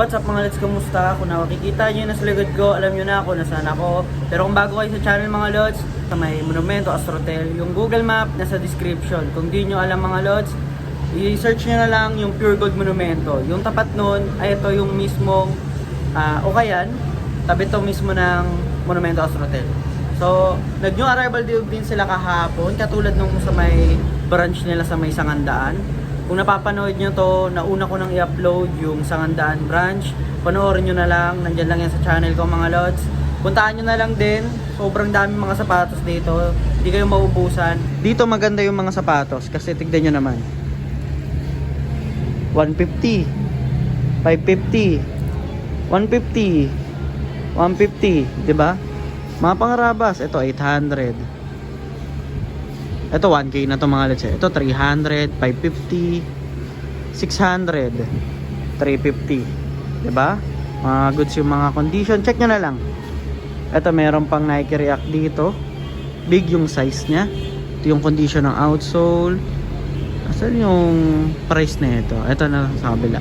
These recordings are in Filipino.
What's up mga lods, kumusta? Kung nakikita nyo na sa likod ko, alam nyo na kung nasaan ako. Pero kung bago kayo sa channel mga lods, sa may Monumento Astrotel, yung Google Map nasa description. Kung di nyo alam mga lods, i-search nyo na lang yung Pure Gold Monumento. Yung tapat nun ay ito yung mismong Ukayan, tabi ito mismo ng Monumento Astrotel. So, nag-new arrival din sila kahapon, katulad nung sa may branch nila sa may Sangandaan. Kung napapanood nyo to, nauna ko nang i-upload yung Sangandaan branch. Panoorin nyo na lang, nandyan lang yan sa channel ko mga lods. Puntaan nyo na lang din, sobrang dami mga sapatos dito. Hindi kayo maubusan. Dito maganda yung mga sapatos kasi tignan nyo naman. 150, 550, 150, 150, diba? Mga pangarabas, ito 800. Ito 1K na to mga lods. Ito 300, 550, 600, 350. Diba? Mga goods yung mga condition. Check nyo na lang. Ito meron pang Nike React dito. Big yung size nya. Ito yung condition ng outsole. Asan yung price na ito? Ito na sa kabila.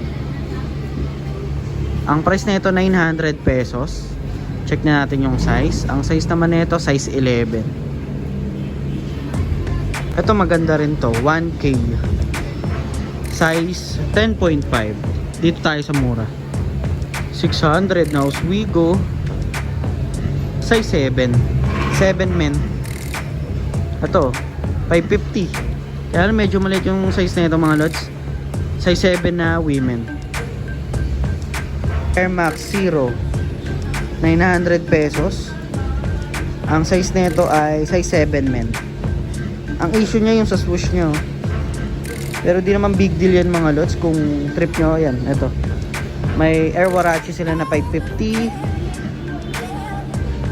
Ang price na ito 900 pesos. Check na natin yung size. Ang size naman nito size 11. Ito maganda rin to, 1K. Size 10.5. Dito tayo sa mura. 600 na Oswego. Size 7. 7 men. Ito, 550. Kaya medyo maliit yung size na ito mga lods. Size 7 na women. Air Max Zero. 900 pesos. Ang size na ito ay size 7 men. Ang issue niya yung sa swoosh nyo. Pero di naman big deal yan mga lods. Kung trip nyo, yan, eto. May Air Warachi sila na 550.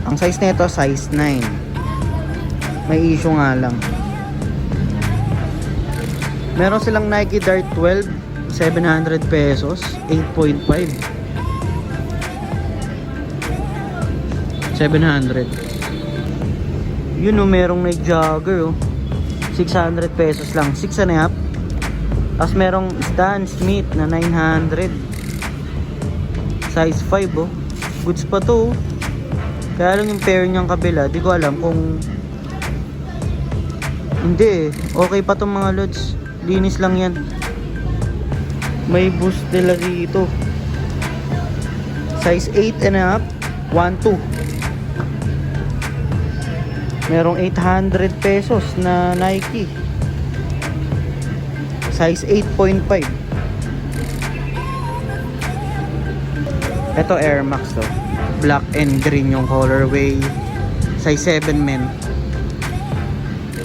Ang size na ito, size 9. May issue nga lang. Meron silang Nike Dart 12, 700 pesos, 8.5. 700. Yun o, merong Nike Jogger o. 600 pesos lang, 6.5. Tapos merong Stan Smith na 900, size 5 oh. Goods pa to oh. Kaya lang yung pair niyang kabila, di ko alam kung hindi eh. Okay pa tong mga lods, linis lang yan. May boost nila dito, size 8.5, 1.2. Merong 800 pesos na Nike, size 8.5. Ito Air Max to, black and green yung colorway, size 7 men,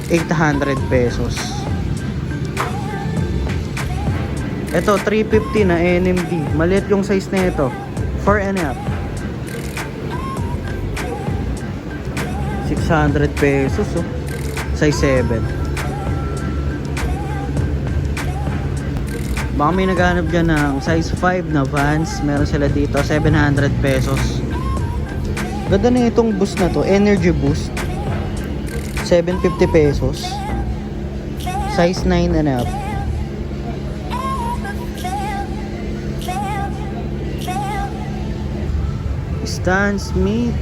800 pesos. Ito 350 na NMD, maliit yung size na ito, 4.5. 600 pesos oh. Size 7. Baka may naghanap dyan ng size 5 na Vans. Meron sila dito 700 pesos. Ganda na itong boost na to, Energy Boost, 750 pesos, size 9.5. Stan Smith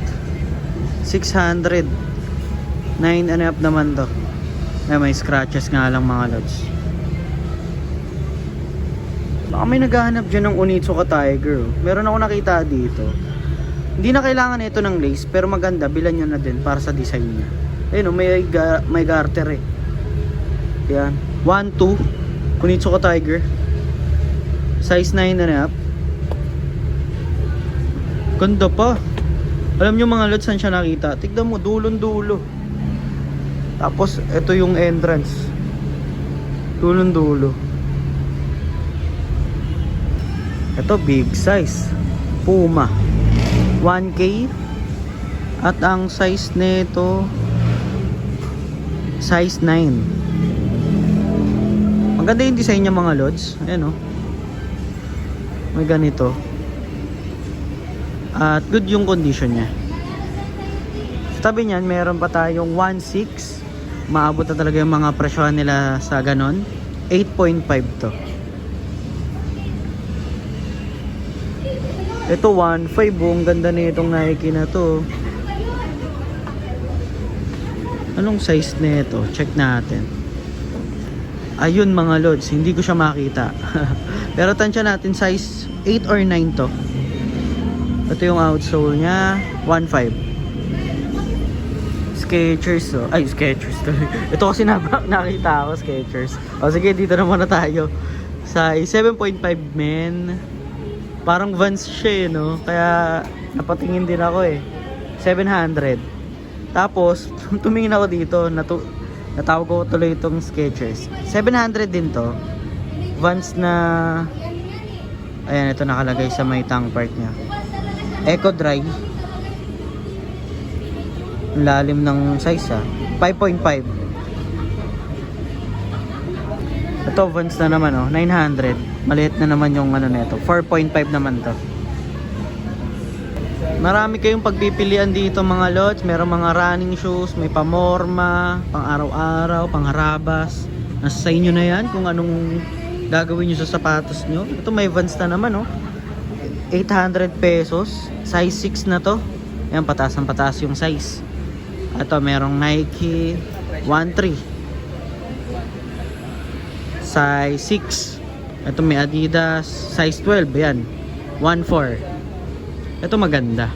600, 9.5 naman to. May scratches nga lang mga lods. Baka may naghahanap dyan ng Onitsuka Tiger. Meron ako nakita dito. Hindi na kailangan ito ng lace, pero maganda, bilan nyo na din para sa design niya. Ayun o, may garter eh. Yan, 1.2 Onitsuka Tiger, size 9.5. Ganda pa. Alam nyo mga lods, saan siya nakita? Tignan mo, dulon-dulo. Tapos, ito yung entrance. Dulon-dulo. Ito, big size. Puma. 1K. At ang size nito, size 9. Maganda yung design niya mga lods. Ayan o. May ganito. At good yung condition niya. Sa tabi niyan, meron pa tayong 1.6. Maabot na talaga yung mga presyohan nila sa ganon. 8.5 to. Ito 1.5 oh. Ang ganda na itong Nike na to. Anong size na ito? Check natin. Ayun mga lods, hindi ko siya makita. Pero tansya natin size 8 or 9 to. Ito yung outsole niya, 1.5. Skechers oh. Ay, Skechers to. Ito kasi nakita ako, Skechers. O sige, dito na muna tayo. Size 7.5 men. Parang Vans siya no? Kaya napatingin din ako eh. 700. Tapos, tumingin ako dito, natawag ko tuloy itong Skechers. 700 din to. Vans na, ayan, ito nakalagay sa may tongue part niya. Eco Dry. Ang lalim ng size 5.5. Ito Vans na naman 900. Maliit na naman yung ano nito. 4.5 naman to. Marami kayong pagpipilian dito mga lods. Merong mga running shoes, may pamorma, pang araw-araw, pang harabas. Nasa sa inyo na yan kung anong gagawin nyo sa sapatos nyo. Ito may Vans na naman 800 pesos. Size 6 na to. Ayan, pataas ang pataas yung size. Ito merong Nike 1.3 size 6. Ito may Adidas size 12. Ayan, 1.4. Ito maganda.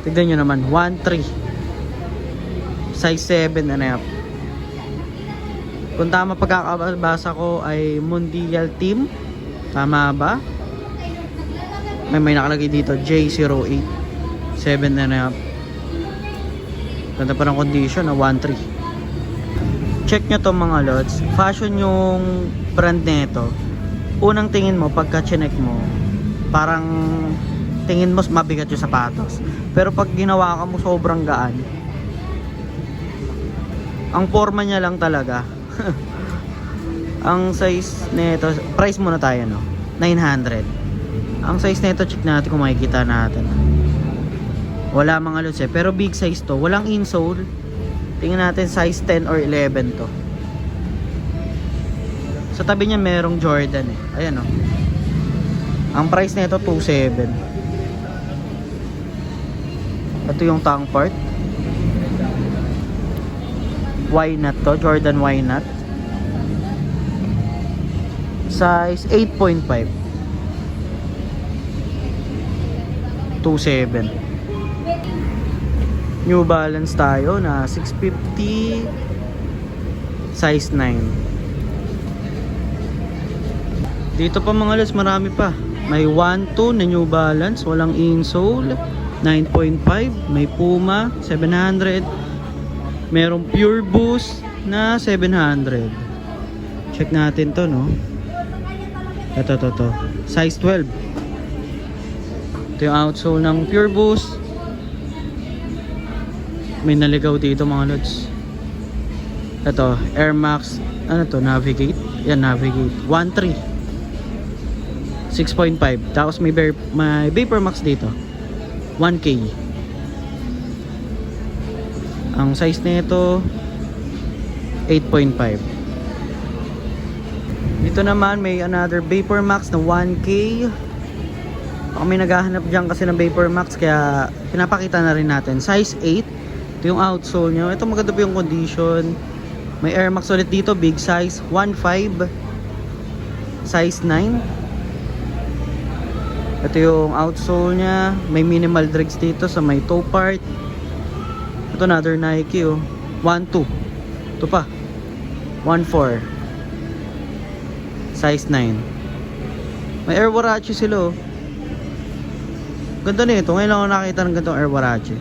Tignan nyo naman, 1.3 size 7 and up. Kung tama pagkakabasa ko ay Mundial Team. Tama ba? May nakalagay dito J08 7 and up. Ganda pa ng condition 1.3. Check nyo to mga lods. Fashion yung brand nito. Unang tingin mo pagka chinek mo, parang tingin mo mabigat yung sapatos. Pero pag ginawa ka mo sobrang gaan. Ang forma niya lang talaga. Ang size nito, price muna tayo 900. Ang size nito, check natin kung makikita natin. Wala mga lods pero big size to. Walang insole. Tingnan natin size 10 or 11 to. Sa tabi niya merong Jordan Ayan Ang price nito 2.7. Ito yung tongue part. Why not to? Jordan why not? Size 8.5. 2.7. New Balance tayo na 650 size 9. Dito pa mga lods, marami pa. May 1.2 na New Balance, walang insole, 9.5. May Puma 700. Merong Pure Boost na 700. Check natin to Ito size 12. Ito yung outsole ng Pure Boost. May naligaw dito mga lods. Ito, Air Max, Navigate. Yan, Navigate 1.3 6.5. Tapos may Vapor Max dito 1K. Ang size nito 8.5. Dito naman may another Vapor Max na 1K. Ako may naghahanap dyan kasi ng Vapor Max, kaya pinapakita na rin natin. Size 8. Ito yung outsole nyo. Ito maganda po yung condition. May Air Max ulit dito, big size 1.5 size 9. Ito yung outsole nya. May minimal dregs dito sa may toe part. Ito another Nike 1.2. Ito pa 1.4 size 9. May Air Warachi sila Ganda nito. Ngayon lang ako nakita ng ganitong Air Warachi.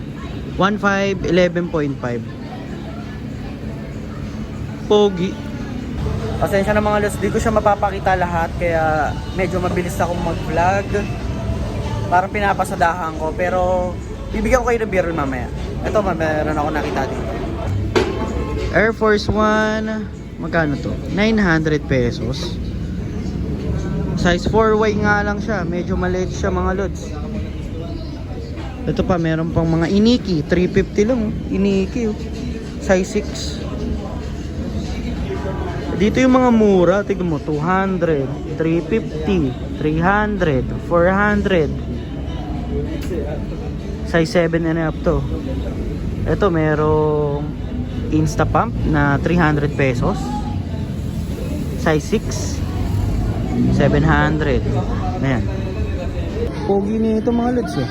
1.5, 11.5. Pogi. Pasensya na mga lods, di ko siya mapapakita lahat, kaya medyo mabilis akong mag-vlog. Parang pinapasadahan ko, pero bibigyan ko kayo ng biro mamaya. Ito, meron ako nakita dito. Air Force 1, magkano to? 900 pesos. Size 4Y nga lang siya, medyo maliit siya mga lods. Ito pa, meron pang mga Iniki, 350 lang Iniki size 6. Dito yung mga mura, tignan mo, 200, 350, 300, 400. Size 7 and up to. Ito merong Insta Pump na 300 pesos. Size 6, 700. Ayan. Pogi nito mga lods eh.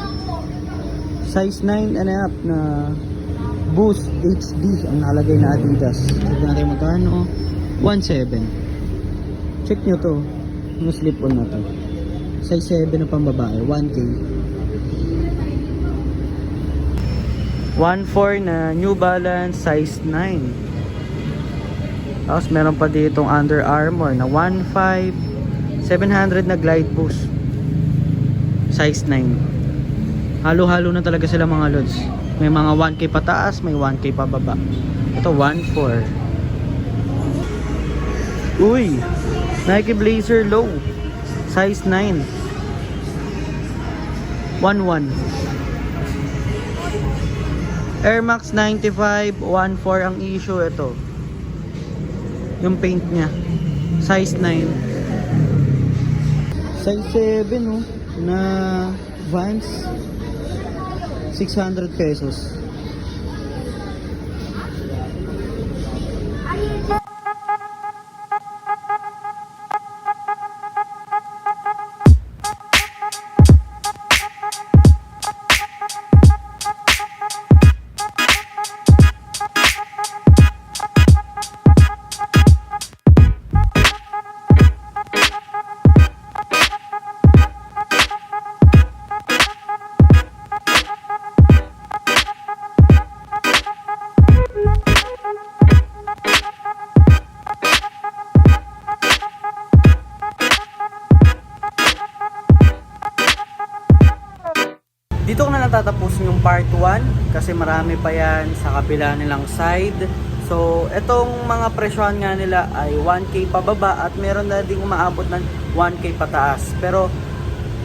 Size 9 and up na Boost HD ang nalagay na Adidas. Tignan natin magkano. 1.7. Check nyo to. Yung slip-on na to. Size 7 na pambabae. 1K. 1.4 na New Balance size 9. Tapos meron pa ditong Under Armour na 1.5. 700 na Glide Boost. Size 9. Halo-halo na talaga sila mga lods. May mga 1K pataas, may 1K pababa. Ito 1.4. Uy, Nike Blazer Low size 9. 1.1. Air Max 95 1.4 ang issue. Ito yung paint nya, size 9. Size 7 oh, na Vans, 600 pesos. Dito ko na natatapusin yung part 1 kasi marami pa yan sa kabila nilang side. So, etong mga presyohan nga nila ay 1K pababa at meron na ding umaabot ng 1K pataas. Pero,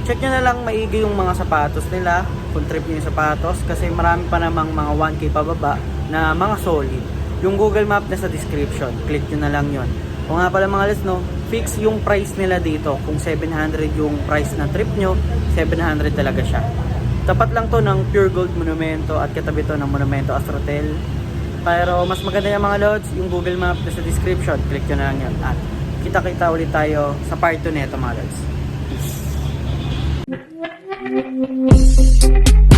check nyo na lang maigi yung mga sapatos nila, kung trip nyo yung sapatos, kasi marami pa namang mga 1K pababa na mga solid. Yung Google Map na sa description, click nyo na lang yon. O nga pala mga lists, no, fix yung price nila dito. Kung 700 yung price na trip nyo, 700 talaga siya. Tapat lang to ng Pure Gold Monumento at katabi to ng Monumento Astrotel. Pero mas maganda yung mga lods, yung Google Map na sa description, click nyo na lang yan. At kita-kita ulit tayo sa part 2 nito mga lods. Peace!